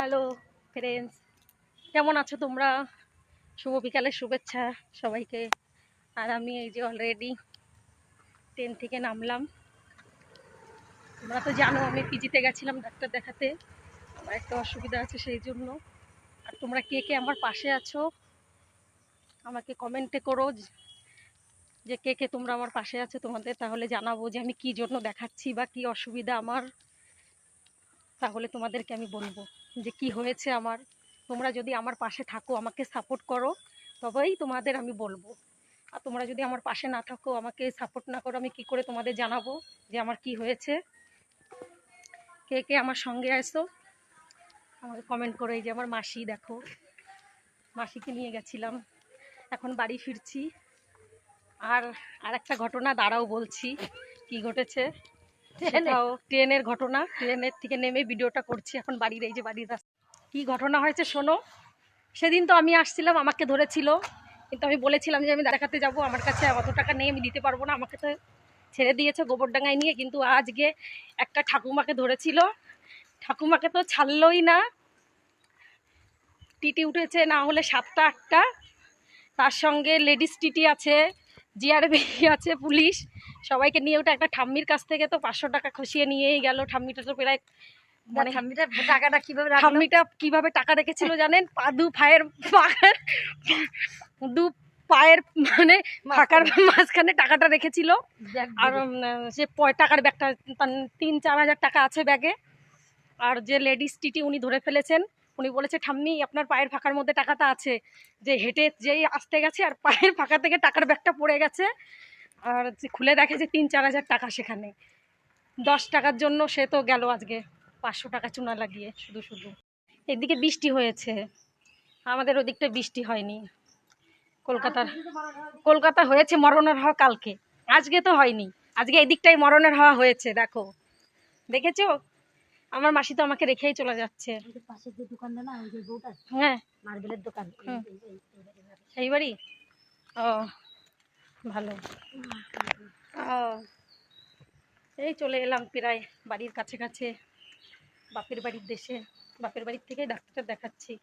Hello friends, কেমন আছো তোমরা? শুভ বিকালের শুভেচ্ছা সবাইকে। আর আমি এই যে অলরেডি ট্রেন থেকে নামলাম। তোমরা তো জানো আমি পিজিতে গেছিলাম ডাক্তার দেখাতে, আমার একটা অসুবিধা আছে সেই জন্য। আর তোমরা কে কে আমার পাশে আছো আমাকে কমেন্টে করো যে কে কে তোমরা আমার পাশে আছো, তোমাদের তাহলে জানাবো যে আমি কি জন্য দেখাচ্ছি বা কি অসুবিধা আমার, তাহলে তোমাদেরকে আমি বলবো যে কি হয়েছে আমার। তোমরা যদি আমার পাশে থাকো, আমাকে সাপোর্ট করো, তবেই তোমাদের আমি বলবো। আর তোমরা যদি আমার পাশে না থাকো, আমাকে সাপোর্ট না করো, আমি কি করে তোমাদের জানাবো যে আমার কি হয়েছে। কে কে আমার সঙ্গে আসো আমাকে কমেন্ট করো। এই যে আমার মাসি, দেখো মাসিকে নিয়ে গেছিলাম, এখন বাড়ি ফিরছি। আর আর একটা ঘটনা দাঁড়াও বলছি কি ঘটেছে। সেটাও ট্রেনের ঘটনা, ট্রেনের থেকে নেমে ভিডিওটা করছি এখন বাড়ির, এই যে বাড়ির রাস্তা। কি ঘটনা হয়েছে শোনো। সেদিন তো আমি আসছিলাম, আমাকে ধরেছিল, কিন্তু আমি বলেছিলাম যে আমি দেখাতে যাব, আমার কাছে অত টাকা নেই, আমি দিতে পারবো না, আমাকে তো ছেড়ে দিয়েছে গোবরডাঙ্গায় নিয়ে। কিন্তু আজকে একটা ঠাকুমাকে ধরেছিল, ঠাকুমাকে তো ছাড়লই না, টিটি উঠেছে না হলে 7টা 8টা, তার সঙ্গে লেডিস টিটি আছে, জিআরবি আছে, পুলিশ, সবাইকে নিয়ে ওটা একটা ঠাম্মির কাছ থেকে তো 500 টাকা খসিয়ে নিয়েই গেল। ঠাম্মিটা তো প্রায় মানে ঠাম্মিটা কিভাবে টাকা রেখেছিল জানেন? দু পায়ের মানে ফাঁকার মাঝখানে টাকাটা রেখেছিল। আর সে টাকার ব্যাগটা 3-4 হাজার টাকা আছে ব্যাগে। আর যে লেডিস টিটি উনি ধরে ফেলেছেন, উনি বলেছে ঠাম্মি আপনার পায়ের ফাঁকার মধ্যে টাকাটা আছে, যে হেঁটে যেই আসতে গেছে আর পায়ের ফাঁকা থেকে টাকার ব্যাগটা পড়ে গেছে। আর খুলে দেখে যে 3-4 হাজার টাকা সেখানে। 10 টাকার জন্য সে তো গেল আজকে 500 টাকা চুনা লাগিয়ে শুধু শুধু। এদিকে বৃষ্টি হয়েছে, আমাদের ওদিকটা বৃষ্টি হয়নি। কলকাতা হয়েছে মরণের হাওয়া কালকে, আজকে তো হয়নি। আজকে এদিকটাই মরণের হাওয়া হয়েছে, দেখো দেখেছো? আমার মাসি তো আমাকে রেখেই চলে যাচ্ছে। হ্যাঁ, মার্বেলের দোকান এই বাড়ি। ও ভালো। ও এই চলে এলাম প্রায় বাড়ির কাছে কাছে, বাপের বাড়ির দেশে। বাপের বাড়ির থেকে ডাক্তার দেখাচ্ছি।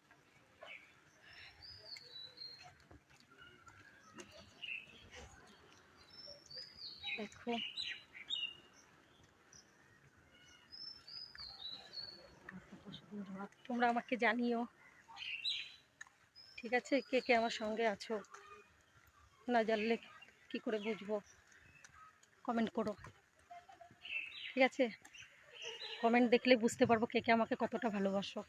দেখো তোমরা আমাকে জানিও, ঠিক আছে, কে কে আমার সঙ্গে আছো। না জানলে কি করে বুঝবো? কমেন্ট করো, ঠিক আছে? কমেন্ট দেখলে বুঝতে পারবো কে কে আমাকে কতটা ভালোবাসো।